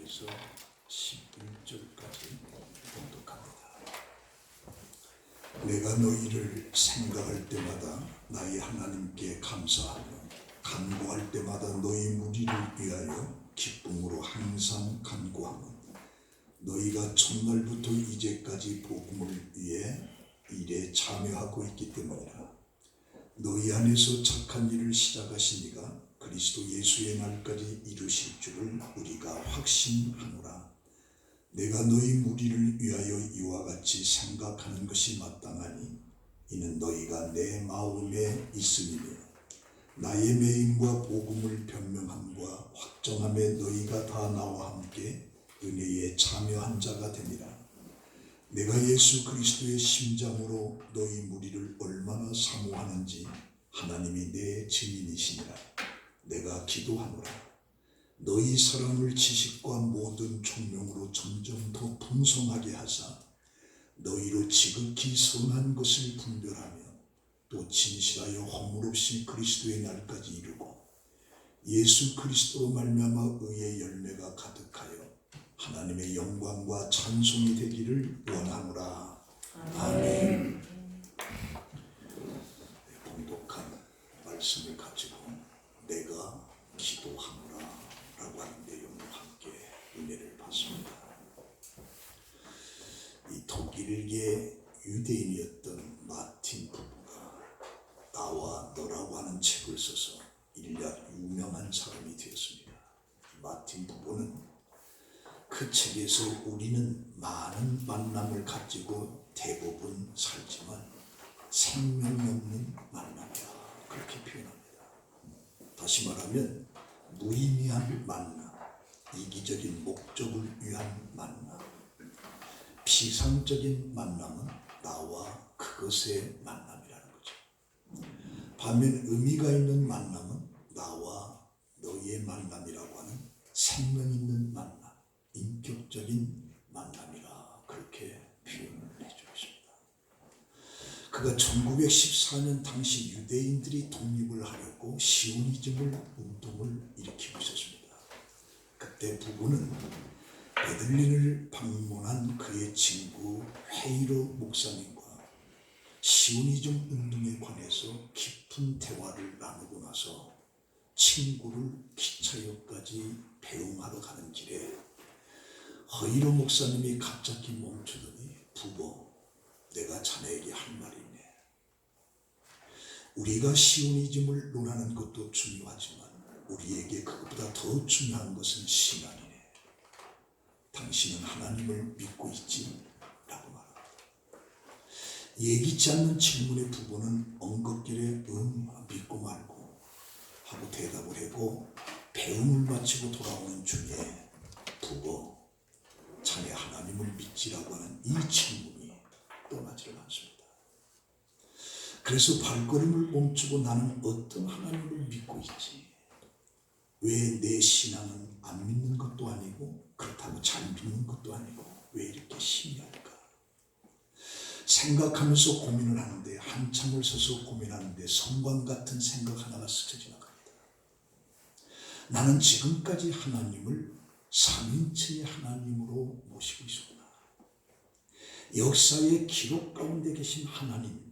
1절에서 11절까지 봉독합니다. 내가 너희를 생각할 때마다 나의 하나님께 감사하며 간구할 때마다 너희 무리를 위하여 기쁨으로 항상 간구하며 너희가 첫날부터 이제까지 복음을 위해 일에 참여하고 있기 때문이라. 너희 안에서 착한 일을 시작하신 이가 그리스도 예수의 날까지 이루실 줄을 우리가 확신하노라. 내가 너희 무리를 위하여 이와 같이 생각하는 것이 마땅하니 이는 너희가 내 마음에 있음이며 나의 매임과 복음을 변명함과 확정함에 너희가 다 나와 함께 은혜에 참여한 자가 되니라. 내가 예수 그리스도의 심장으로 너희 무리를 얼마나 사모하는지 하나님이 내 증인이시니라. 내가 기도하노라. 너희 사랑을 지식과 모든 총명으로 점점 더 풍성하게 하사 너희로 지극히 선한 것을 분별하며 또 진실하여 허물 없이 그리스도의 날까지 이루고 예수 그리스도로 말미암아 의의 열매가 가득하여 하나님의 영광과 찬송이 되기를 원하노라. 아멘. 봉독한 말씀을 가지고 내가 기도하노라 라고 하는 내용과 함께 은혜를 받습니다. 이 독일계 유대인이었던 마틴 부부가 나와 너라고 하는 책을 써서 일약 유명한 사람이 되었습니다. 마틴 부부는 그 책에서 우리는 많은 만남을 가지고 대부분 살지만 생명이 없는 만남이야, 그렇게 표현합니다. 다시 말하면 무의미한 만남, 이기적인 목적을 위한 만남, 피상적인 만남은 나와 그것의 만남이라는 거죠. 반면 의미가 있는 만남은 나와 너의 만남이라고 하는 생명 있는 만남, 인격적인 만남이라 그렇게 표현을 해주고 있습니다. 그가 1914년 당시 유대인들이 독립을 하려고 시오니즘을 운동을 일으키고 있었습니다. 그때 부부는 베들린을 방문한 그의 친구 헤이로 목사님과 시오니즘 운동에 관해서 깊은 대화를 나누고 나서 친구를 기차역까지 배웅하러 가는 길에 헤이로 목사님이 갑자기 멈추더니 부부, 내가 자네에게 할 말이 있네. 우리가 시오니즘을 논하는 것도 중요하지만 우리에게 그것보다 더 중요한 것은 신앙이네. 당신은 하나님을 믿고 있지? 라고 말합니다. 예기치 않는 질문에 부부는 엉겁결에 믿고 말고 하고 대답을 하고 배움을 마치고 돌아오는 중에 부부, 자네 하나님을 믿지라고 하는 이 질문이 떠나지를 않습니다. 그래서 발걸음을 멈추고 나는 어떤 하나님을 믿고 있지? 왜 내 신앙은 안 믿는 것도 아니고 그렇다고 잘 믿는 것도 아니고 왜 이렇게 희미할까? 생각하면서 고민을 하는데 한참을 서서 고민하는데 성광 같은 생각 하나가 스쳐 지나갑니다. 나는 지금까지 하나님을 삼위일체의 하나님으로 모시고 있구나. 역사의 기록 가운데 계신 하나님이든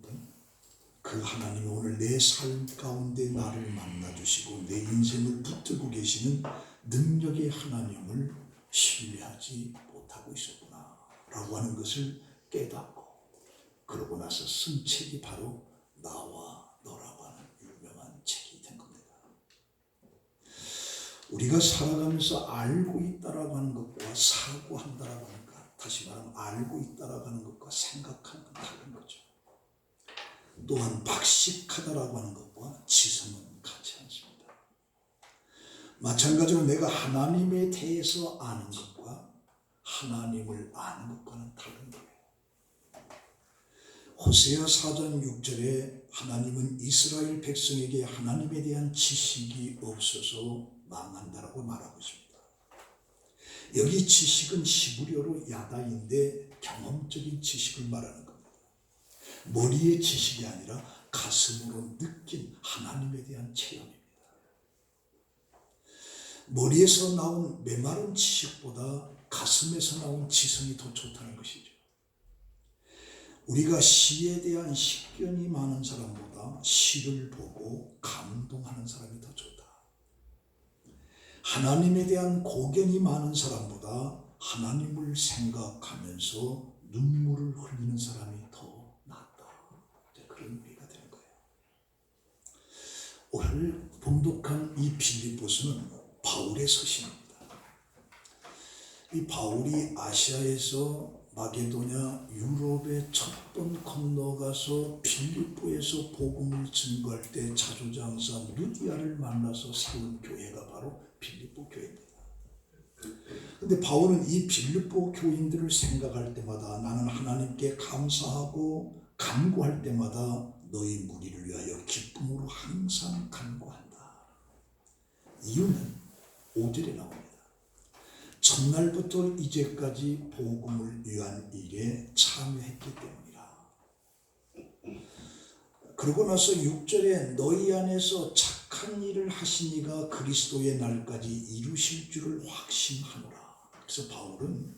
그 하나님이 오늘 내 삶 가운데 나를 만나주시고 내 인생을 붙들고 계시는 능력의 하나님을 신뢰하지 못하고 있었구나 라고 하는 것을 깨닫고 그러고 나서 쓴 책이 바로 나와 너라고 하는 유명한 책이 된 겁니다. 우리가 살아가면서 알고 있다라고 하는 것과 사고한다라고 하는 것, 다시 말하면 알고 있다라고 하는 것과 생각하는 건 다른 거죠. 또한 박식하다라고 하는 것과 지성은 같지 않습니다. 마찬가지로 내가 하나님에 대해서 아는 것과 하나님을 아는 것과는 다른 거예요. 호세아 4장 6절에 하나님은 이스라엘 백성에게 하나님에 대한 지식이 없어서 망한다라고 말하고 있습니다. 여기 지식은 히브리어로 야다인데 경험적인 지식을 말하는 겁니다. 머리의 지식이 아니라 가슴으로 느낀 하나님에 대한 체험입니다. 머리에서 나온 메마른 지식보다 가슴에서 나온 지성이 더 좋다는 것이죠. 우리가 시에 대한 식견이 많은 사람보다 시를 보고 감동하는 사람이 더 좋다. 하나님에 대한 고견이 많은 사람보다 하나님을 생각하면서 눈물을 흘리는 사람이 더 낫다. 그런 의미가 되는 거예요. 오늘 봉독한 이 빌립보서는 바울의 서신입니다. 이 바울이 아시아에서 마게도냐 유럽에 첫 번 건너가서 빌립보에서 복음을 증거할 때 자주장사 누디아를 만나서 세운 교회가 바로 빌립보 교회입니다. 근데 바울은 이 빌립보 교인들을 생각할 때마다 나는 하나님께 감사하고 간구할 때마다 너희 무리를 위하여 기쁨으로 항상 간구한다. 이유는 5절에 나옵니다. 첫날부터 이제까지 복음을 위한 일에 참여했기 때문이라. 그러고 나서 6절에 너희 안에서 착한 일을 하신 이가 그리스도의 날까지 이루실 줄을 확신하노라. 그래서 바울은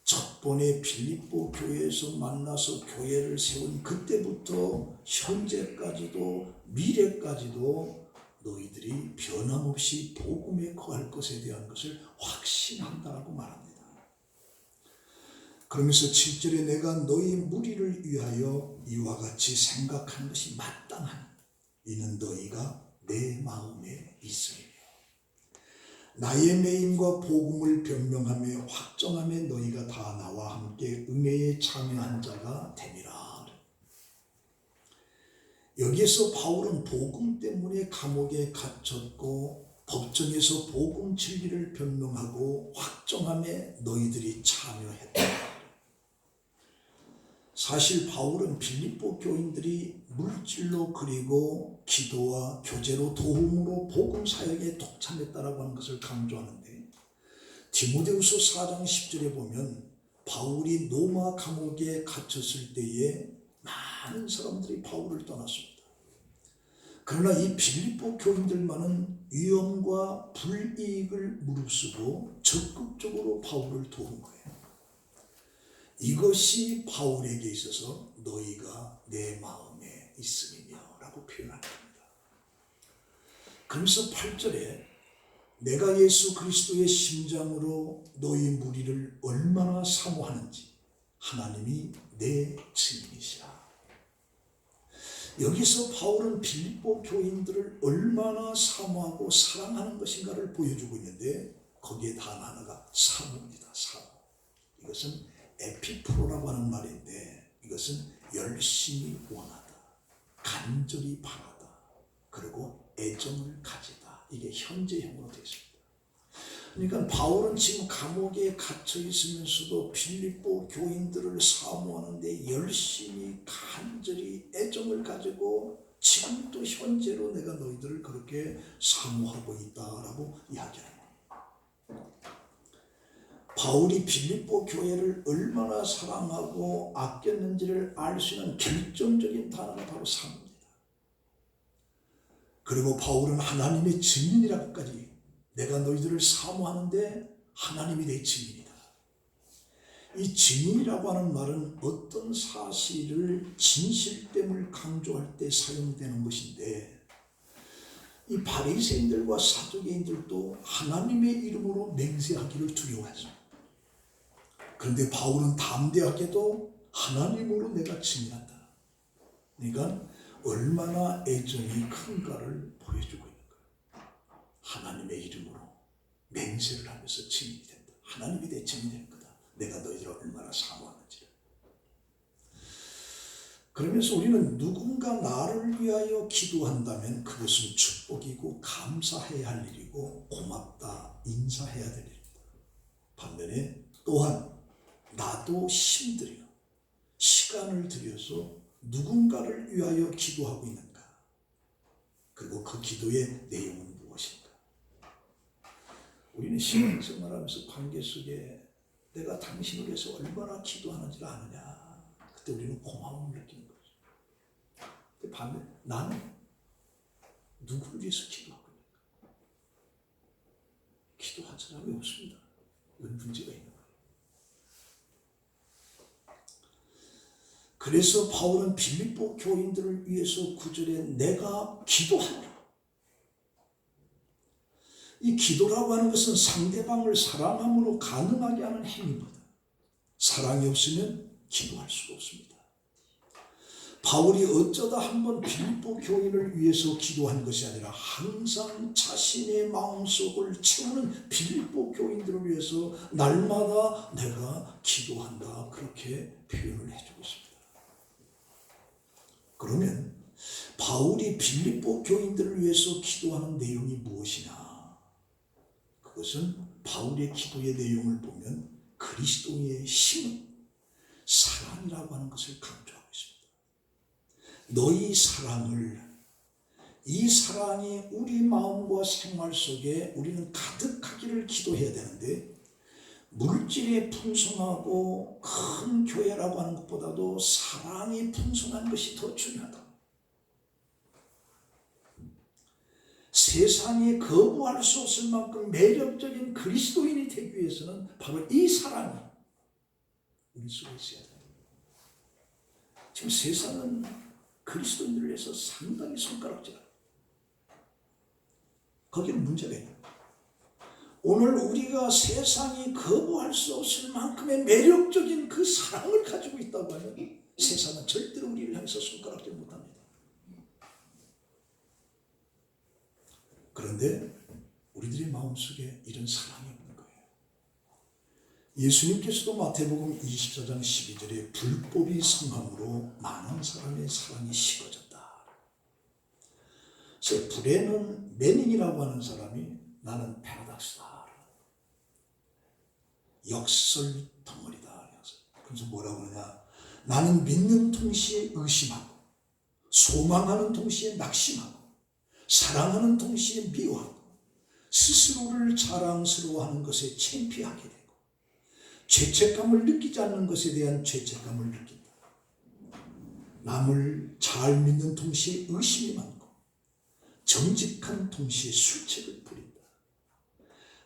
첫 번에 빌립보 교회에서 만나서 교회를 세운 그때부터 현재까지도 미래까지도 너희들이 변함없이 복음에 거할 것에 대한 것을 확신한다라고 말합니다. 그러면서 7절에 내가 너희 무리를 위하여 이와 같이 생각하는 것이 마땅하니 이는 너희가 내 마음에 있으리라. 나의 매임과 복음을 변명하며 확정하며 너희가 다 나와 함께 은혜에 참여한 자가 됨이라. 여기에서 바울은 복음 때문에 감옥에 갇혔고 법정에서 복음 진리를 변명하고 확정하며 너희들이 참여했다. 사실 바울은 빌립보 교인들이 물질로 그리고 기도와 교제로 도움으로 복음 사역에 동참했다라고 하는 것을 강조하는데 디모데후서 4장 10절에 보면 바울이 로마 감옥에 갇혔을 때에 많은 사람들이 바울을 떠났습니다. 그러나 이 빌립보 교인들만은 위험과 불이익을 무릅쓰고 적극적으로 바울을 도운 거예요. 이것이 바울에게 있어서 너희가 내 마음에 있음이며 라고 표현합니다. 그러면서 8절에 내가 예수 그리스도의 심장으로 너희 무리를 얼마나 사모하는지 하나님이 내 증인이시라. 여기서 바울은 빌립보 교인들을 얼마나 사모하고 사랑하는 것인가를 보여주고 있는데 거기에 단 하나가 사모입니다. 사모. 이것은 에피프로라고 하는 말인데 이것은 열심히 원하다, 간절히 바라다, 그리고 애정을 가지다. 이게 현재형으로 되어 있습니다. 그러니까 바울은 지금 감옥에 갇혀 있으면서도 빌립보 교인들을 사모하는데 열심히 간절히 애정을 가지고 지금도 현재로 내가 너희들을 그렇게 사모하고 있다라고 이야기합니다. 바울이 빌립보 교회를 얼마나 사랑하고 아꼈는지를 알 수 있는 결정적인 단어가 바로 사모입니다. 그리고 바울은 하나님의 증인이라고까지 내가 너희들을 사모하는데 하나님이 내 증인이다. 이 증인이라고 하는 말은 어떤 사실을 진실됨을 강조할 때 사용되는 것인데 이 바리새인들과 사두개인들도 하나님의 이름으로 맹세하기를 두려워했습니다. 그런데 바울은 담대하게도 하나님으로 내가 증인한다. 그러니까 얼마나 애정이 큰가를 보여주고 있는 거예요. 하나님의 이름으로 맹세를 하면서 증인이 된다. 하나님이 내 증인이 될 거다. 내가 너희들을 얼마나 사모하는지를. 그러면서 우리는 누군가 나를 위하여 기도한다면 그것은 축복이고 감사해야 할 일이고 고맙다, 인사해야 될 일입니다. 반면에 또한 나도 힘들여 시간을 들여서 누군가를 위하여 기도하고 있는가? 그리고 그 기도의 내용은 무엇인가? 우리는 신앙생활하면서 관계 속에 내가 당신을 위해서 얼마나 기도하는지를 아느냐? 그때 우리는 고마움을 느끼는 거죠. 근데 반면 나는 누구를 위해서 기도하고 있는가? 기도한 사람이 없습니다. 이건 문제가 있는 거예요. 그래서 바울은 빌립보 교인들을 위해서 9절에 내가 기도하노라. 이 기도라고 하는 것은 상대방을 사랑함으로 가능하게 하는 행위입니다. 사랑이 없으면 기도할 수가 없습니다. 바울이 어쩌다 한번 빌립보 교인을 위해서 기도한 것이 아니라 항상 자신의 마음속을 채우는 빌립보 교인들을 위해서 날마다 내가 기도한다, 그렇게 표현을 해주고 있습니다. 그러면 바울이 빌립보 교인들을 위해서 기도하는 내용이 무엇이냐? 그것은 바울의 기도의 내용을 보면 그리스도의 힘은 사랑이라고 하는 것을 강조하고 있습니다. 너희 사랑을, 이 사랑이 우리 마음과 생활 속에 우리는 가득하기를 기도해야 되는데, 물질이 풍성하고 큰 교회라고 하는 것보다도 사랑이 풍성한 것이 더 중요하다. 세상에 거부할 수 없을 만큼 매력적인 그리스도인이 되기 위해서는 바로 이 사랑이 우리 속에 있어야 돼요. 지금 세상은 그리스도인들을 위해서 상당히 손가락질합니다. 거기는 문제가 있는 거예요. 오늘 우리가 세상이 거부할 수 없을 만큼의 매력적인 그 사랑을 가지고 있다고 하면 세상은 절대로 우리를 향해서 손가락질 못합니다. 그런데 우리들의 마음속에 이런 사랑이 없는 거예요. 예수님께서도 마태복음 24장 12절에 불법이 성함으로 많은 사람의 사랑이 식어졌다. 그래서 불에는 매닝이라고 하는 사람이 나는 패러닥스다, 역설 덩어리다. 그래서 뭐라고 하느냐, 나는 믿는 동시에 의심하고 소망하는 동시에 낙심하고 사랑하는 동시에 미워하고 스스로를 자랑스러워하는 것에 창피하게 되고 죄책감을 느끼지 않는 것에 대한 죄책감을 느낀다. 남을 잘 믿는 동시에 의심이 많고 정직한 동시에 술책을 부린다.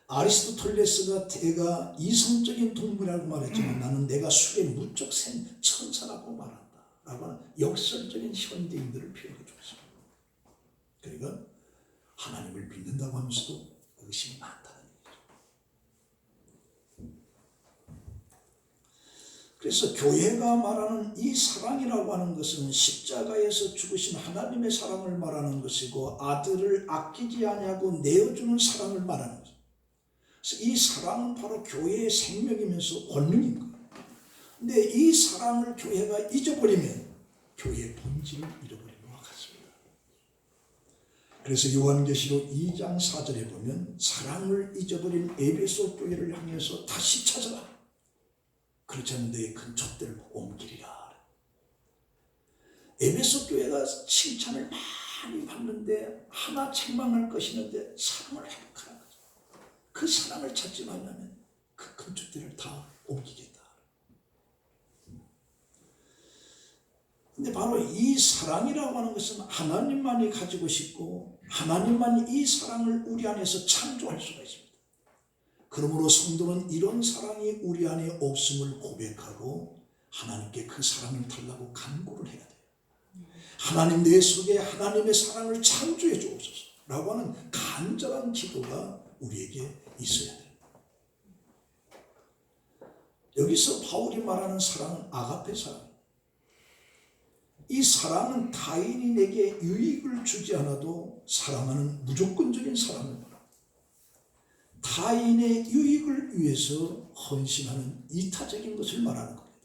아리스토텔레스가 내가 이성적인 동물이라고 말했지만 나는 내가 술에 무척 센 천사라고 말한다 라고 하는 역설적인 현대인들을 표현해 주고 있습니다. 그러니까 하나님을 믿는다고 하면서도 의심이 많다는 얘기죠. 그래서 교회가 말하는 이 사랑이라고 하는 것은 십자가에서 죽으신 하나님의 사랑을 말하는 것이고 아들을 아끼지 아니하고 내어주는 사랑을 말하는 것입니다. 그래서 이 사랑은 바로 교회의 생명이면서 권능인 거예요. 근데 이 사랑을 교회가 잊어버리면 교회의 본질을 잃어버립니다. 그래서 요한계시록 2장 4절에 보면 사랑을 잊어버린 에베소 교회를 향해서 다시 찾아라. 그렇지 않은 너의 큰 촛대를 옮기리라. 에베소 교회가 칭찬을 많이 받는데 하나 책망할 것이 있는데 사랑을 회복하라. 그 사랑을 찾지 말라면 그 큰 촛대를 다 옮기겠다. 근데 바로 이 사랑이라고 하는 것은 하나님만이 가지고 싶고 하나님만이 이 사랑을 우리 안에서 창조할 수가 있습니다. 그러므로 성도는 이런 사랑이 우리 안에 없음을 고백하고 하나님께 그 사랑을 달라고 간구를 해야 돼요. 하나님 내 속에 하나님의 사랑을 창조해 주옵소서 라고 하는 간절한 기도가 우리에게 있어야 돼요. 여기서 바울이 말하는 사랑은 아가페 사랑. 이 사랑은 타인이 내게 유익을 주지 않아도 사랑하는 무조건적인 사랑을 말합니다. 타인의 유익을 위해서 헌신하는 이타적인 것을 말하는 겁니다.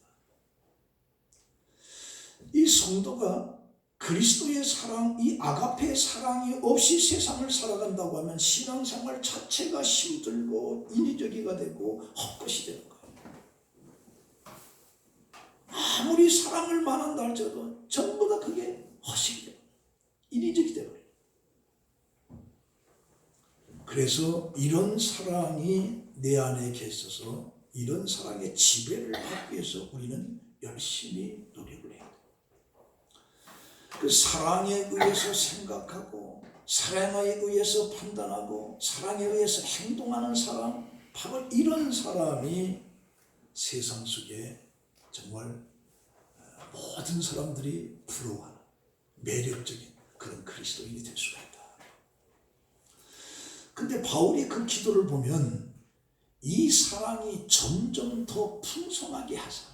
이 성도가 그리스도의 사랑, 이 아가페의 사랑이 없이 세상을 살아간다고 하면 신앙생활 자체가 힘들고 인위적이가 되고 헛것이 되는 거예요. 아무리 사랑을 말한다 할지라도 전부 다 그게 허식이 돼요. 인위적이 되어버려요. 그래서 이런 사랑이 내 안에 계셔서 이런 사랑의 지배를 받기 위해서 우리는 열심히 노력을 해야 돼요. 그 사랑에 의해서 생각하고 사랑에 의해서 판단하고 사랑에 의해서 행동하는 사람, 바로 이런 사람이 세상 속에 정말 모든 사람들이 부러워하는 매력적인 그런 그리스도인이 될 수가 있다. 근데 바울이 그 기도를 보면 이 사랑이 점점 더 풍성하게 하사,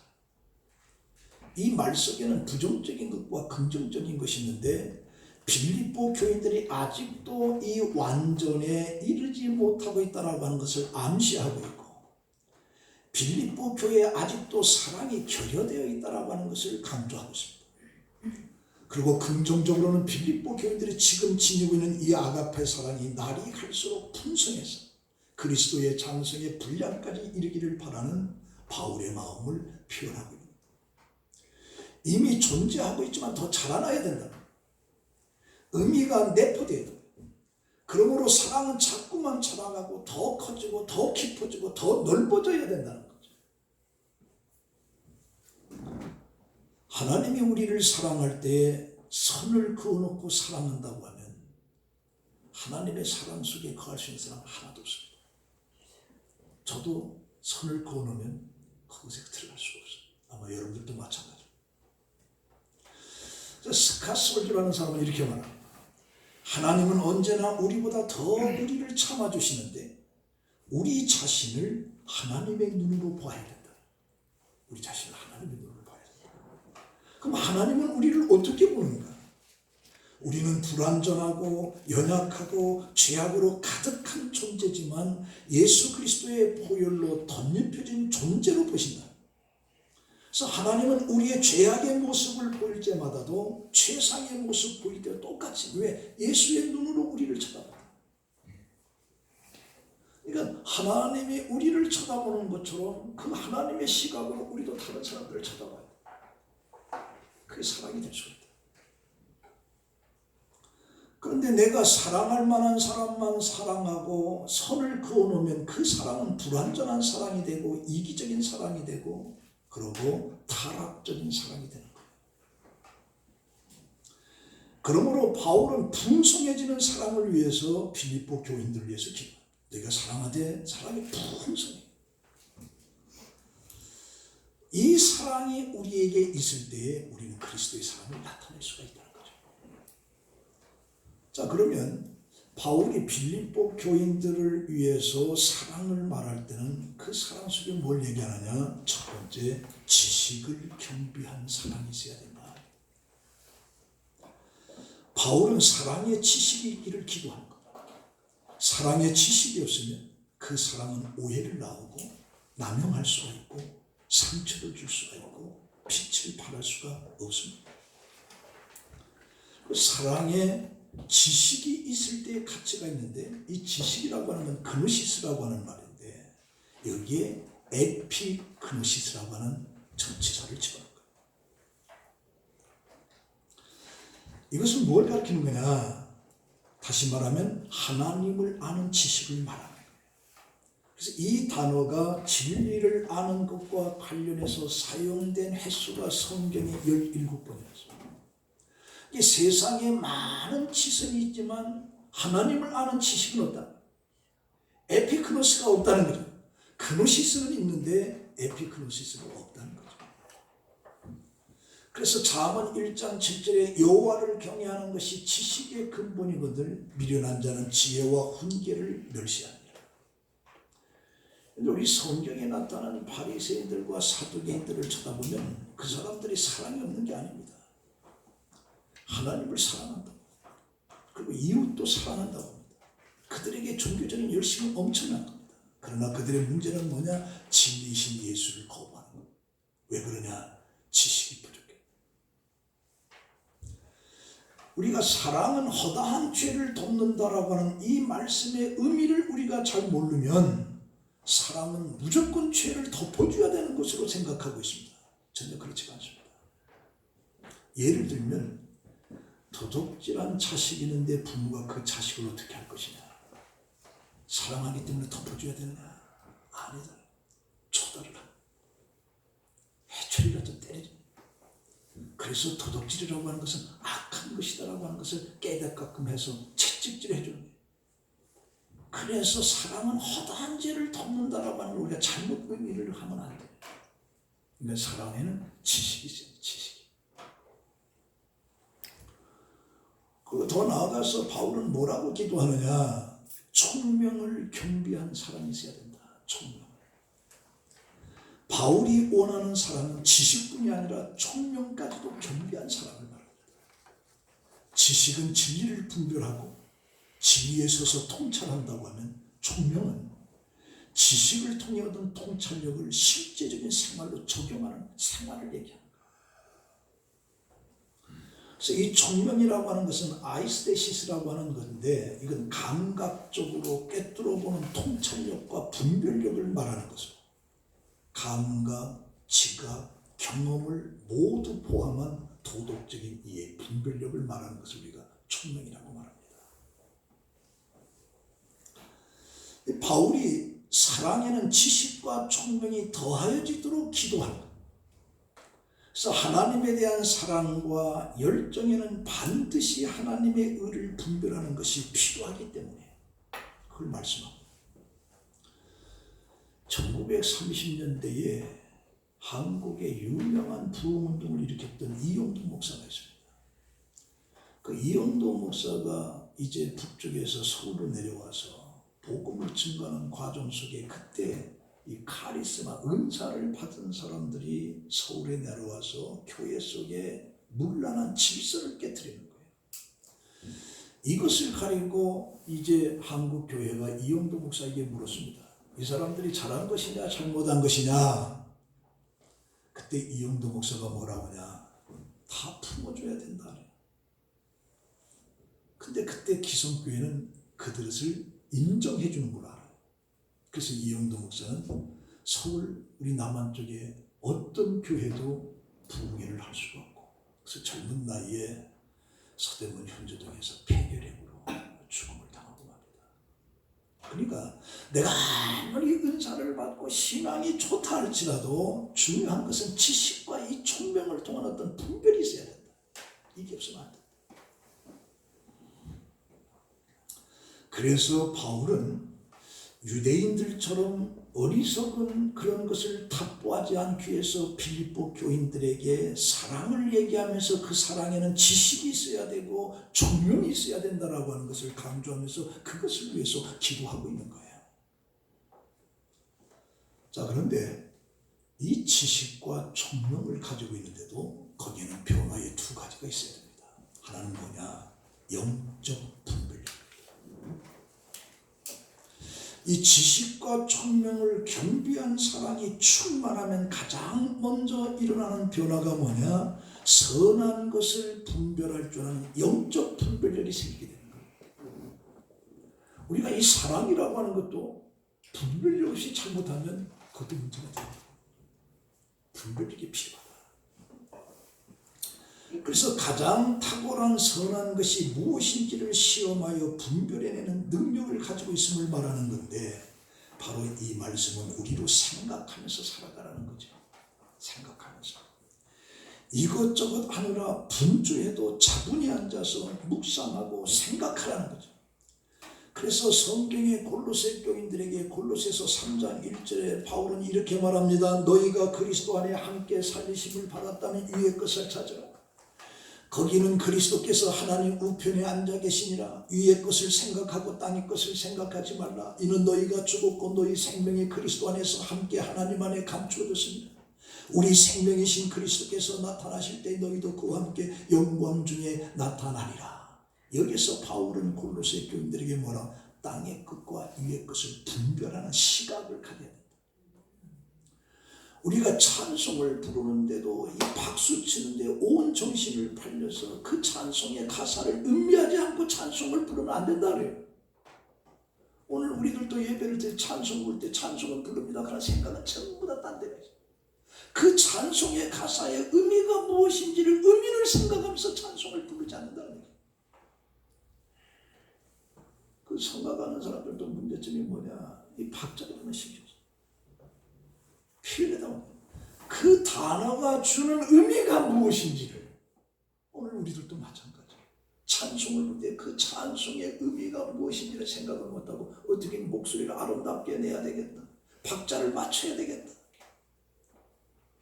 이 말 속에는 부정적인 것과 긍정적인 것이 있는데 빌립보 교인들이 아직도 이 완전에 이르지 못하고 있다고 하는 것을 암시하고 있고, 빌립보 교회에 아직도 사랑이 결여되어 있다고 하는 것을 강조하고 있습니다. 그리고 긍정적으로는 빌립보 교인들이 지금 지니고 있는 이 아가페 사랑이 날이 갈수록 풍성해서 그리스도의 장성의 분량까지 이르기를 바라는 바울의 마음을 표현하고 있습니다. 이미 존재하고 있지만 더 자라나야 된다. 의미가 내포되어야 된다. 그러므로 사랑은 자꾸만 자라가고 더 커지고 더 깊어지고 더 넓어져야 된다는 거죠. 하나님이 우리를 사랑할 때 선을 그어놓고 사랑한다고 하면 하나님의 사랑 속에 거할 수 있는 사람은 하나도 없습니다. 저도 선을 그어놓으면 그곳에 들어갈 수가 없어요. 아마 여러분들도 마찬가지입니다. 스카스월즈라는 사람은 이렇게 말합니다. 하나님은 언제나 우리보다 더 우리를 참아주시는데 우리 자신을 하나님의 눈으로 봐야 된다. 우리 자신을 하나님의 눈으로 봐야 된다. 그럼 하나님은 우리를 어떻게 보는가? 우리는 불완전하고 연약하고 죄악으로 가득한 존재지만 예수 그리스도의 보혈로 덧입혀진 존재로 보신다. 그래서 하나님은 우리의 죄악의 모습을 보일 때마다도 최상의 모습 보일 때 똑같이, 왜? 예수의 눈으로 우리를 쳐다봐요. 그러니까 하나님이 우리를 쳐다보는 것처럼 그 하나님의 시각으로 우리도 다른 사람들을 쳐다봐요. 그게 사랑이 될 수가 있다. 그런데 내가 사랑할 만한 사람만 사랑하고 선을 그어놓으면 그 사랑은 불완전한 사랑이 되고 이기적인 사랑이 되고 그리고 타락적인 사랑이 되는 거예요. 그러므로 바울은 풍성해지는 사랑을 위해서 빌립보 교인들을 위해서 기도합니다. 내가 사랑하되 사랑이 풍성해. 이 사랑이 우리에게 있을 때에 우리는 그리스도의 사랑을 나타낼 수가 있다는 거죠. 자, 그러면 바울이 빌립보 교인들을 위해서 사랑을 말할 때는 그 사랑 속에 뭘 얘기하느냐? 첫 번째, 지식을 겸비한 사랑이 있어야 된다. 바울은 사랑의 지식이 있기를 기도한 겁니다. 사랑의 지식이 없으면 그 사랑은 오해를 낳고 남용할 수가 있고 상처를 줄 수가 있고 빛을 발할 수가 없습니다. 사랑의 지식이 있을 때의 가치가 있는데, 이 지식이라고 하는 건 그노시스라고 하는 말인데 여기에 에피그노시스라고 하는 전치사를 집어넣은 거예요. 이것은 뭘 가르치는 거냐? 다시 말하면 하나님을 아는 지식을 말하는 거예요. 그래서 이 단어가 진리를 아는 것과 관련해서 사용된 횟수가 성경에 17번이었습니다. 이 세상에 많은 지성이 있지만 하나님을 아는 지식은 없다. 에피크노시스가 없다는 거죠. 크노시스는 있는데 에피크노시스가 없다는 거죠. 그래서 잠언 1장 7절에 여호와를 경외하는 것이 지식의 근본이거늘 미련한 자는 지혜와 훈계를 멸시하니라. 우리 성경에 나타나는 바리새인들과 사두개인들을 쳐다보면 그 사람들이 사랑이 없는 게 아닙니다. 하나님을 사랑한다고, 그리고 이웃도 사랑한다고 합니다. 그들에게 종교적인 열심은 엄청난 겁니다. 그러나 그들의 문제는 뭐냐? 진리이신 예수를 거부하는 겁니다. 왜 그러냐? 지식이 부족해. 우리가 사랑은 허다한 죄를 덮는다라고 하는 이 말씀의 의미를 우리가 잘 모르면 사랑은 무조건 죄를 덮어줘야 되는 것으로 생각하고 있습니다. 전혀 그렇지가 않습니다. 예를 들면 도둑질한 자식이 있는데 부모가 그 자식을 어떻게 할 것이냐? 사랑하기 때문에 덮어줘야 되느냐? 아니다. 초달을 하고 해초리라도 때리죠. 그래서 도둑질이라고 하는 것은 악한 것이다라고 하는 것을 깨닫게끔 해서 채찍질 해주는 거예요. 그래서 사랑은 허다한 죄를 덮는다라고 하는 걸 우리가 잘못 의미를 하면 안 돼요. 그러니까 사랑에는 지식이 있어요. 지식이. 그리고 더 나아가서 바울은 뭐라고 기도하느냐. 총명을 겸비한 사람이 있어야 된다. 총명. 바울이 원하는 사람은 지식뿐이 아니라 총명까지도 겸비한 사람을 말합니다. 지식은 진리를 분별하고 진리에 서서 통찰한다고 하면 총명은 지식을 통해 얻은 통찰력을 실제적인 생활로 적용하는 생활을 얘기합니다. 그래서 이 총명이라고 하는 것은 아이스테시스라고 하는 건데 이건 감각적으로 꿰뚫어보는 통찰력과 분별력을 말하는 것이고 감각, 지각, 경험을 모두 포함한 도덕적인 이해, 분별력을 말하는 것을 우리가 총명이라고 말합니다. 바울이 사랑에는 지식과 총명이 더하여지도록 기도한다. 그래서 하나님에 대한 사랑과 열정에는 반드시 하나님의 의를 분별하는 것이 필요하기 때문에 그걸 말씀합니다. 1930년대에 한국의 유명한 부흥운동을 일으켰던 이영도 목사가 있습니다. 그 이영도 목사가 이제 북쪽에서 서울로 내려와서 복음을 증거하는 과정 속에 그때 이 카리스마, 은사를 받은 사람들이 서울에 내려와서 교회 속에 문란한 질서를 깨뜨리는 거예요. 이것을 가리고 이제 한국 교회가 이영도 목사에게 물었습니다. 이 사람들이 잘한 것이냐 잘못한 것이냐. 그때 이영도 목사가 뭐라고 하냐. 다 품어줘야 된다. 근데 그때 기성교회는 그들을 인정해 주는 걸 알아요. 그래서 이영도 목사는 서울 우리 남한 쪽에 어떤 교회도 부흥회를 할 수가 없고 그래서 젊은 나이에 서대문 현주동에서 폐결핵으로 죽음을 당하고 맙니다. 그러니까 내가 아무리 은사를 받고 신앙이 좋다 할지라도 중요한 것은 지식과 이 총명을 통한 어떤 분별이 있어야 된다. 이게 없으면 안 된다. 그래서 바울은 유대인들처럼 어리석은 그런 것을 탑보하지 않기 위해서 빌립보 교인들에게 사랑을 얘기하면서 그 사랑에는 지식이 있어야 되고 총명이 있어야 된다라고 하는 것을 강조하면서 그것을 위해서 기도하고 있는 거예요. 자, 그런데 이 지식과 총명을 가지고 있는데도 거기에는 변화의 두 가지가 있어야 됩니다. 하나는 뭐냐? 영적 분별력. 이 지식과 총명을 겸비한 사랑이 충만하면 가장 먼저 일어나는 변화가 뭐냐? 선한 것을 분별할 줄 아는 영적 분별력이 생기게 되는 거예요. 우리가 이 사랑이라고 하는 것도 분별력 없이 잘못하면 그것도 문제가 됩니다. 분별력이 필요하다. 그래서 가장 탁월한 선한 것이 무엇인지를 시험하여 분별해내는 능력을 가지고 있음을 말하는 건데 바로 이 말씀은 우리로 생각하면서 살아가라는 거죠. 생각하면서. 이것저것 하느라 분주해도 차분히 앉아서 묵상하고 생각하라는 거죠. 그래서 성경의 골로새 교인들에게 골로새서 3장 1절에 바울은 이렇게 말합니다. 너희가 그리스도 안에 함께 살리심을 받았다면 위의 것을 찾으라. 거기는 그리스도께서 하나님 우편에 앉아 계시니라. 위의 것을 생각하고 땅의 것을 생각하지 말라. 이는 너희가 죽었고 너희 생명이 그리스도 안에서 함께 하나님 안에 감추어졌습니다. 우리 생명이신 그리스도께서 나타나실 때 너희도 그와 함께 영광 중에 나타나리라. 여기서 바울은 골로새 교인들에게 뭐라? 땅의 것과 위의 것을 분별하는 시각을 가져야 된다. 우리가 찬송을 부르는데도 이 박수 치는데 온 정신을 팔려서 그 찬송의 가사를 음미하지 않고 찬송을 부르면 안 된다 그래요. 오늘 우리들도 예배를 때 찬송 부를 때 찬송을 부릅니다. 그런 생각은 전부 다 딴 데가 있어요. 그 찬송의 가사의 의미가 무엇인지를 의미를 생각하면서 찬송을 부르지 않는다는 거예요. 그 성악하는 사람들도 문제점이 뭐냐? 이 박자를 시켜줘. 필요하다. 그 단어가 주는 의미가 무엇인지를 오늘 우리들도 마찬가지예요. 찬송의 찬송을 부를 때 그 찬송의 의미가 무엇인지를 생각을 못하고 어떻게 목소리를 아름답게 내야 되겠다, 박자를 맞춰야 되겠다,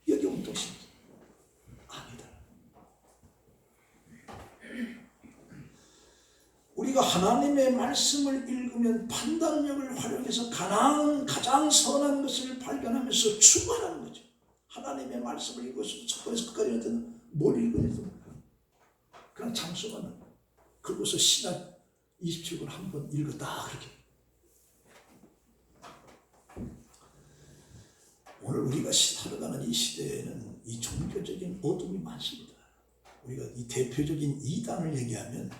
여기 온 뜻입니다. 아니다. 우리가 하나님의 말씀을 읽으면 판단력을 활용해서 가장 선한 것을 발견하면서 추구하는 거죠. 하나님의 말씀을 읽어서 첫 번에서 끝까지 뭘 읽으냐, 그냥 장수만 그러고서 신약 27권 한번 읽었다 그렇게. 오늘 우리가 살아가는 이 시대에는 이 종교적인 어둠이 많습니다. 우리가 이 대표적인 이단을 얘기하면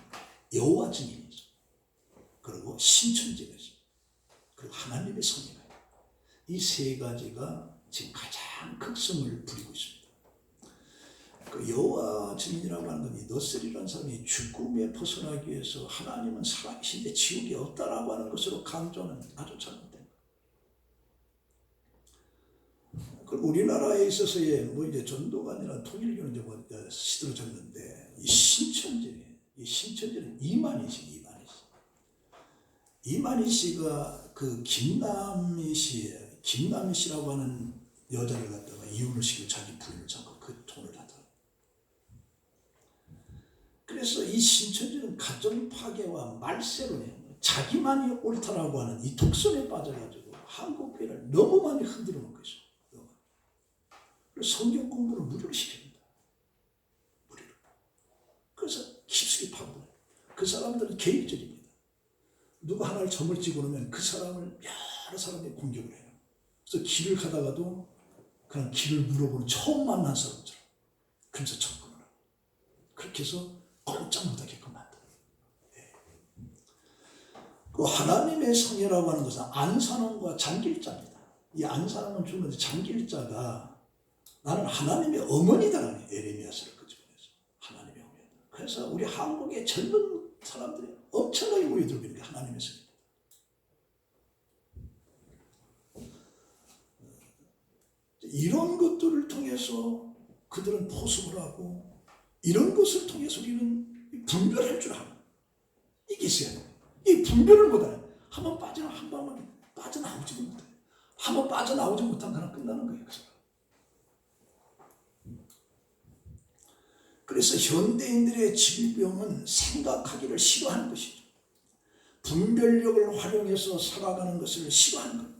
여호와 증인이죠. 그리고 신천지가 있어요. 그리고 하나님의 성이가 있어요. 이 세 가지가 지금 가장 극성을 부리고 있습니다. 그 여호와 증인이라고 하는 건 이 너셀이라는 사람이 죽음에 벗어나기 위해서 하나님은 살아계신데 지옥이 없다라고 하는 것으로 강조하는 아주 잘못된 거. 그 우리나라에 있어서의 뭐 이제 전도가 아니라 통일교는 이제 뭐 시들어졌는데 이 신천지는 이만희 씨가 그 김남희 씨라고 하는 여자를 갖다가 이혼을 시키고 자기 부인을 잡고 그 돈을 하더라고요. 그래서 이 신천지는 가정 파괴와 말세론에 자기만이 옳다라고 하는 이 독선에 빠져가지고 한국 교회를 너무 많이 흔들어 놓고 있어요. 그래서 성경 공부를 무료로 시킵니다. 무료로. 그래서 깊숙이 파고들어요. 그 사람들은 계획적입니다. 누가 하나를 점을 찍어놓으면 그 사람을 여러 사람이 공격을 해요. 그래서 길을 가다가도 그냥 길을 물어보는 처음 만난 사람처럼 그래서 접근을 하고 그렇게 해서 꼼짝 못하게끔 만들어요. 네. 그 하나님의 성이라고 하는 것은 안산원과 장길자입니다. 이 안산원은 주는데 장길자가 나는 하나님의 어머니다라는 에레미야서를 끄집어내서 하나님의 어머니다. 그래서 우리 한국의 젊은 사람들이 엄청나게 모여들고 있는 게 하나님의 성입니다. 이런 것들을 통해서 그들은 포섭을 하고 이런 것을 통해서 우리는 분별할 줄 알아. 이게 있어야 돼. 이 분별을 못하네. 한번 빠지면 한 방만 빠져나오지도 못해. 한번 빠져나오지 못한 거나 끝나는 거예요. 그래서 현대인들의 질병은 생각하기를 싫어하는 것이죠. 분별력을 활용해서 살아가는 것을 싫어하는 거예요.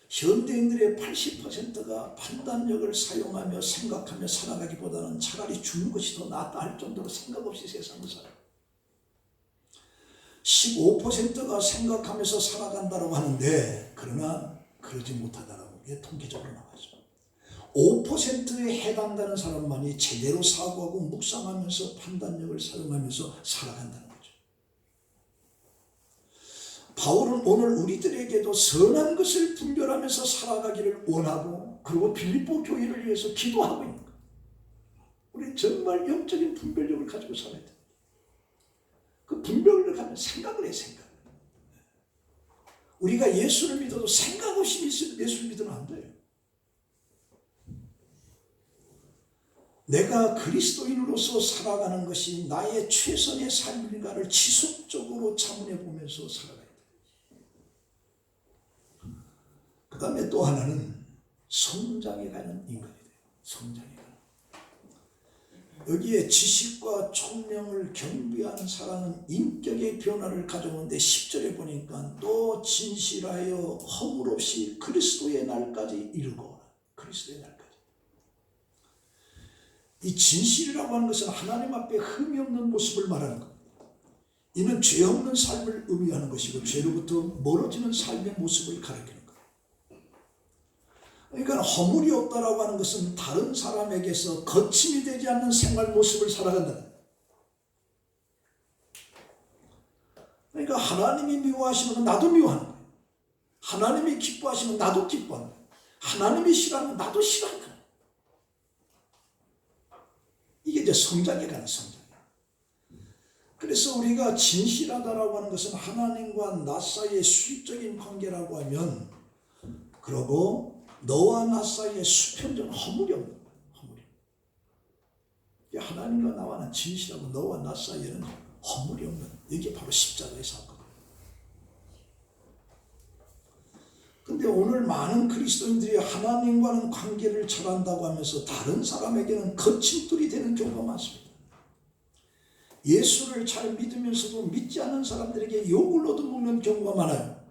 현대인들의 80%가 판단력을 사용하며 생각하며 살아가기보다는 차라리 죽는 것이 더 낫다 할 정도로 생각 없이 세상을 살아요. 15%가 생각하면서 살아간다고 하는데 그러나 그러지 못하다라고 게 통계적으로 나와있어요. 5%에 해당되는 사람만이 제대로 사고하고 묵상하면서 판단력을 사용하면서 살아간다는 거죠. 바울은 오늘 우리들에게도 선한 것을 분별하면서 살아가기를 원하고 그리고 빌립보 교회를 위해서 기도하고 있는 거예요. 우리 정말 영적인 분별력을 가지고 살아야 돼요. 그 분별을 가면 생각을 해, 생각. 우리가 예수를 믿어도 생각 없이 예수를 믿으면 안 돼요. 내가 그리스도인으로서 살아가는 것이 나의 최선의 삶인가를 지속적으로 자문해 보면서 살아가야 돼요. 그 다음에 또 하나는 성장해 가는 인간이 돼요. 성장해 가는. 여기에 지식과 총명을 경비하는 사람은 인격의 변화를 가져오는데 10절에 보니까 또 진실하여 허물 없이 그리스도의 날까지 이르고 그리스도의 날까지. 이 진실이라고 하는 것은 하나님 앞에 흠이 없는 모습을 말하는 겁니다. 이는 죄 없는 삶을 의미하는 것이고 죄로부터 멀어지는 삶의 모습을 가리키는 겁니다. 그러니까 허물이 없다라고 하는 것은 다른 사람에게서 거침이 되지 않는 생활 모습을 살아간다는 거예요. 그러니까 하나님이 미워하시는 건 나도 미워하는 거예요. 하나님이 기뻐하시는 건 나도 기뻐하는 거예요. 하나님이 싫어하는 건 나도 싫어하는 거예요. 이게 이제 성장에 가는 성장이에요. 그래서 우리가 진실하다라고 하는 것은 하나님과 나 사이의 수직적인 관계라고 하면 그러고 너와 나 사이의 수평적 허물이 없는 거예요. 허물이. 하나님과 나와는 진실하고 너와 나 사이에는 허물이 없는, 이게 바로 십자가의 사건이에요. 근데 오늘 많은 그리스도인들이 하나님과는 관계를 잘한다고 하면서 다른 사람에게는 거침돌이 되는 경우가 많습니다. 예수를 잘 믿으면서도 믿지 않는 사람들에게 욕을 얻어먹는 경우가 많아요.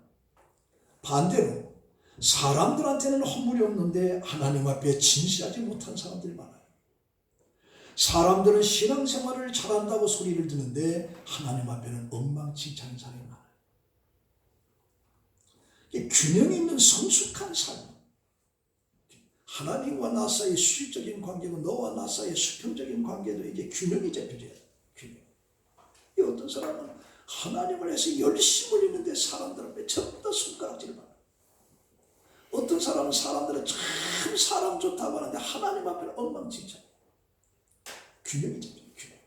반대로 사람들한테는 허물이 없는데 하나님 앞에 진실하지 못한 사람들이 많아요. 사람들은 신앙생활을 잘한다고 소리를 듣는데 하나님 앞에는 엉망진창인 사람이 많아요. 균형 있는 성숙한 삶, 하나님과 나 사이의 수직적인 관계고 너와 나 사이의 수평적인 관계도 이게 균형이 잡혀져야 돼요. 균형. 어떤 사람은 하나님을 위해서 열심을 있는데 사람들 앞에 전부 다 손가락질을 받아요. 어떤 사람은 사람들은 참 사람 좋다고 하는데 하나님 앞에는 엉망진창. 균형이 잡혀요. 균형.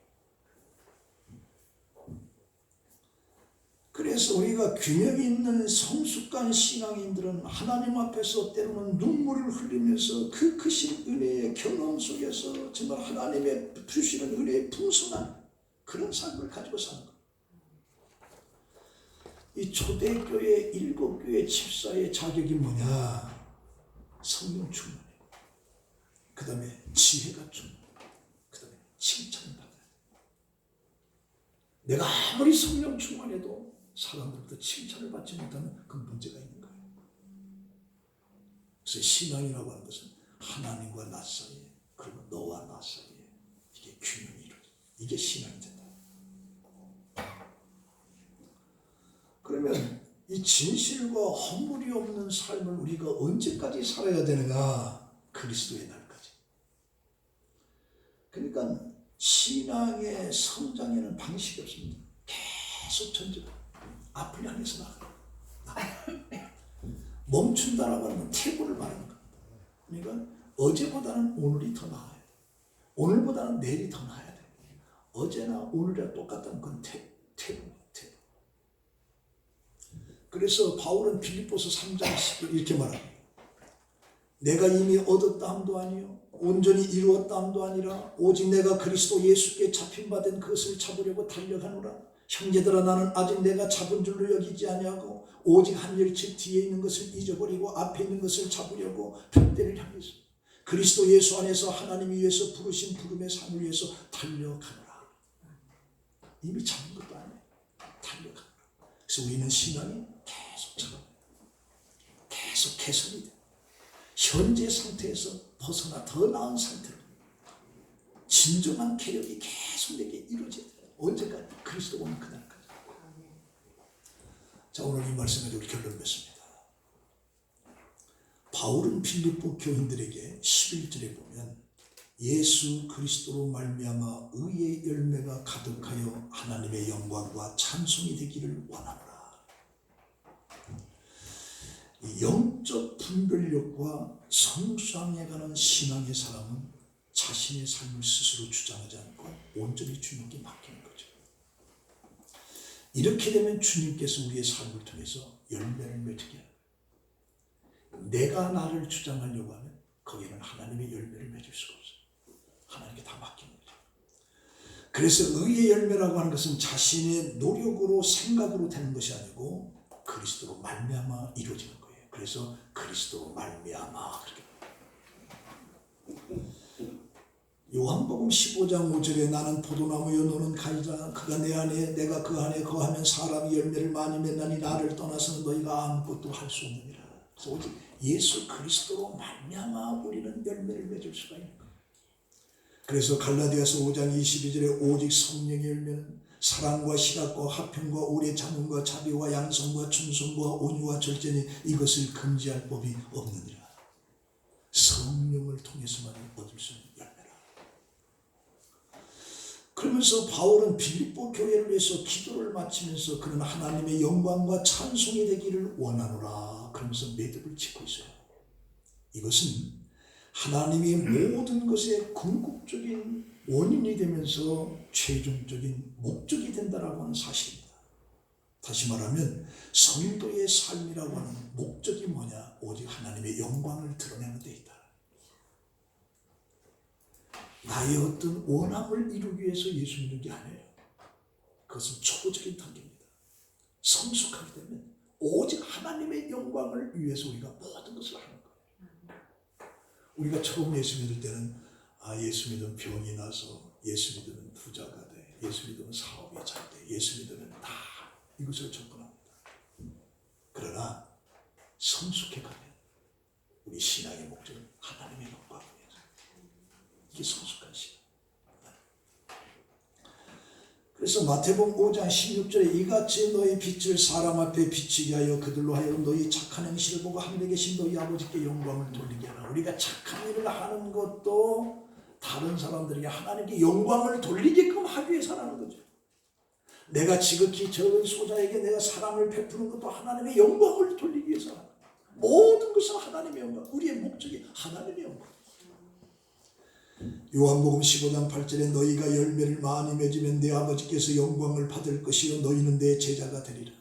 그래서 우리가 균형 있는 성숙한 신앙인들은 하나님 앞에서 때로는 눈물을 흘리면서 그 크신 은혜의 경험 속에서 정말 하나님의 주시는 은혜의 풍성한 그런 삶을 가지고 사는 것. 이 초대교회 7교회 집사의 자격이 뭐냐? 성령 충만이고, 그 다음에 지혜가 충만이고, 그 다음에 칭찬을 받아요. 내가 아무리 성령 충만해도 사람들부터 칭찬을 받지 못하는 그 문제가 있는 거예요. 그래서 신앙이라고 하는 것은 하나님과 나 사이에, 그리고 너와 나 사이에 이게 균형이 이루어져. 이게 신앙이 된다. 그러면 이 진실과 허물이 없는 삶을 우리가 언제까지 살아야 되느냐? 그리스도의 날까지. 그러니까 신앙의 성장에는 방식이 없습니다. 계속 전진하고 앞을 향해서 나가요. 멈춘다라고 하는 건 퇴보를 말하는 겁니다. 그러니까 어제보다는 오늘이 더 나아요. 오늘보다는 내일이 더 나아야 돼요. 어제나 오늘이랑 똑같다는 건 퇴보. 그래서 바울은 빌립보서 3장 10절 이렇게 말합니다. 내가 이미 얻었다 함도 아니요 온전히 이루었다 함도 아니라 오직 내가 그리스도 예수께 잡힌 바 된 그것을 잡으려고 달려가노라. 형제들아 나는 아직 내가 잡은 줄로 여기지 아니하고 오직 한 열치 뒤에 있는 것을 잊어버리고 앞에 있는 것을 잡으려고 벽대를 향해서 그리스도 예수 안에서 하나님이 위해서 부르신 부름의 삶을 위해서 달려가노라. 이미 잡은 것도 아니에요. 달려가노라. 그래서 우리는 신앙이 계속 자라나요. 계속 개선이 돼요. 현재 상태에서 벗어나 더 나은 상태로 진정한 개혁이 계속 내게 이루어져야 돼요. 언제까지? 그리스도 오는 그날까지. 자, 오늘 이 말씀에 우리 결론을 맺습니다. 바울은 빌립보 교인들에게 11절에 보면 예수 그리스도로 말미암아 의의 열매가 가득하여 하나님의 영광과 찬송이 되기를 원하노라. 영적 분별력과 성장해 가는 신앙의 사람은 자신의 삶을 스스로 주장하지 않고 온전히 주님께 맡기는 거죠. 이렇게 되면 주님께서 우리의 삶을 통해서 열매를 맺게 합니다. 내가 나를 주장하려고 하면 거기는 하나님의 열매를 맺을 수가 없어요. 하나님께 다 맡기는 거죠. 그래서 의의 열매라고 하는 것은 자신의 노력으로 생각으로 되는 것이 아니고 그리스도로 말미암아 이루어지는 거예요. 그래서 그리스도로 말미암아 그렇게. 요한복음 15장 5절에 나는 포도나무여 너는 가지라 그가 내 안에 내가 그 안에 거하면 사람이 열매를 많이 맺나니 나를 떠나서는 너희가 아무것도 할 수 없느니라. 그래서 오직 예수 그리스도로 말미암아 우리는 열매를 맺을 수가 있는 거예요. 그래서 갈라디아서 5장 22절에 오직 성령의 열매는 사랑과 희락과 화평과 오래 참음과 자비와 양성과 충성과 온유와 절제니 이것을 금지할 법이 없느니라. 성령을 통해서만 얻을 수 있는 열매라. 그러면서 바울은 빌립보 교회를 위해서 기도를 마치면서 그는 하나님의 영광과 찬송이 되기를 원하노라. 그러면서 매듭을 짓고 있어요. 이것은 하나님이 모든 것의 궁극적인 원인이 되면서 최종적인 목적이 된다라고 하는 사실입니다. 다시 말하면 성도의 삶이라고 하는 목적이 뭐냐? 오직 하나님의 영광을 드러내는 데 있다. 나의 어떤 원함을 이루기 위해서 예수 믿는 게 아니에요. 그것은 초보적인 단계입니다. 성숙하게 되면 오직 하나님의 영광을 위해서 우리가 모든 것을 하는 거예요. 우리가 처음 예수 믿을 때는 예수 믿으면 병이 나서, 예수 믿으면 부자가 돼, 예수 믿으면 사업이 잘 돼, 예수 믿으면 다 이것을 접근합니다. 그러나 성숙해 가면 우리 신앙의 목적은 하나님의 영광을 위해서. 이게 성숙한 신앙. 그래서 마태복음 5장 16절에 이같이 너희 빛을 사람 앞에 비치게 하여 그들로 하여금 너희 착한 행실을 보고 하늘에 계신 너희 아버지께 영광을 돌리게 하라. 우리가 착한 일을 하는 것도 다른 사람들에게 하나님께 영광을 돌리게끔 하기 위해서라는 거죠. 내가 지극히 적은 소자에게 내가 사랑을 베푸는 것도 하나님의 영광을 돌리기 위해서라는 거예요. 모든 것은 하나님의 영광, 우리의 목적이 하나님의 영광. 요한복음 15장 8절에 너희가 열매를 많이 맺으면 내 아버지께서 영광을 받을 것이요 너희는 내 제자가 되리라.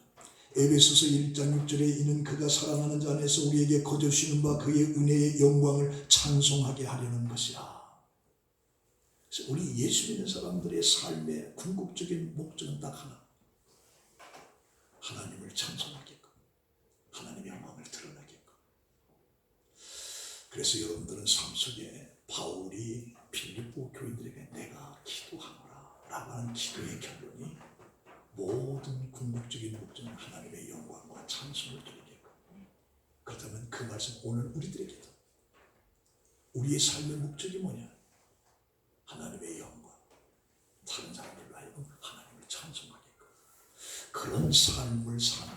에베소서 1장 6절에 이는 그가 사랑하는 자 안에서 우리에게 거저주시는 바 그의 은혜의 영광을 찬송하게 하려는 것이라. 그래서 우리 예수 믿는 사람들의 삶의 궁극적인 목적은 딱 하나, 하나님을 찬송하게끔, 하나님의 영광을 드러나게끔. 그래서 여러분들은 삶 속에 바울이 빌립보 교인들에게 내가 기도하노라 라고 하는 기도의 결론이 모든 궁극적인 목적은 하나님의 영광과 찬송을 드리게끔. 그렇다면 그 말씀 오늘 우리들에게도 우리의 삶의 목적이 뭐냐? 하나님의 영광, 다른 사람들로 하여금 하나님을 찬송하게끔 그런 삶을 사는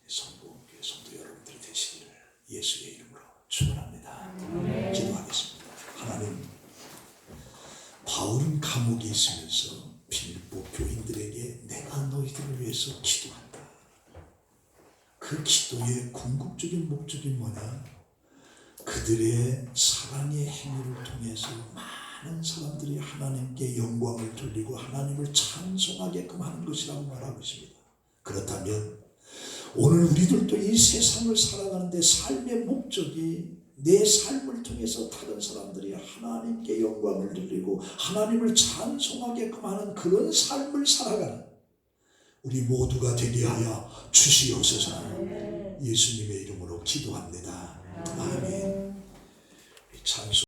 성도교회 성도 여러분들이 되시기를 예수의 이름으로 축원합니다. 기도하겠습니다. 하나님, 바울은 감옥에 있으면서 빌립보 교인들에게 내가 너희들을 위해서 기도한다. 그 기도의 궁극적인 목적이 뭐냐? 그들의 사랑의 행위를 통해서 많은 사람들이 하나님께 영광을 돌리고 하나님을 찬송하게끔 하는 것이라고 말하고 있습니다. 그렇다면 오늘 우리들도 이 세상을 살아가는데 삶의 목적이 내 삶을 통해서 다른 사람들이 하나님께 영광을 돌리고 하나님을 찬송하게끔 하는 그런 삶을 살아가는 우리 모두가 되게 하여 주시옵소서. 예수님의 이름으로 기도합니다. 아멘. 찬송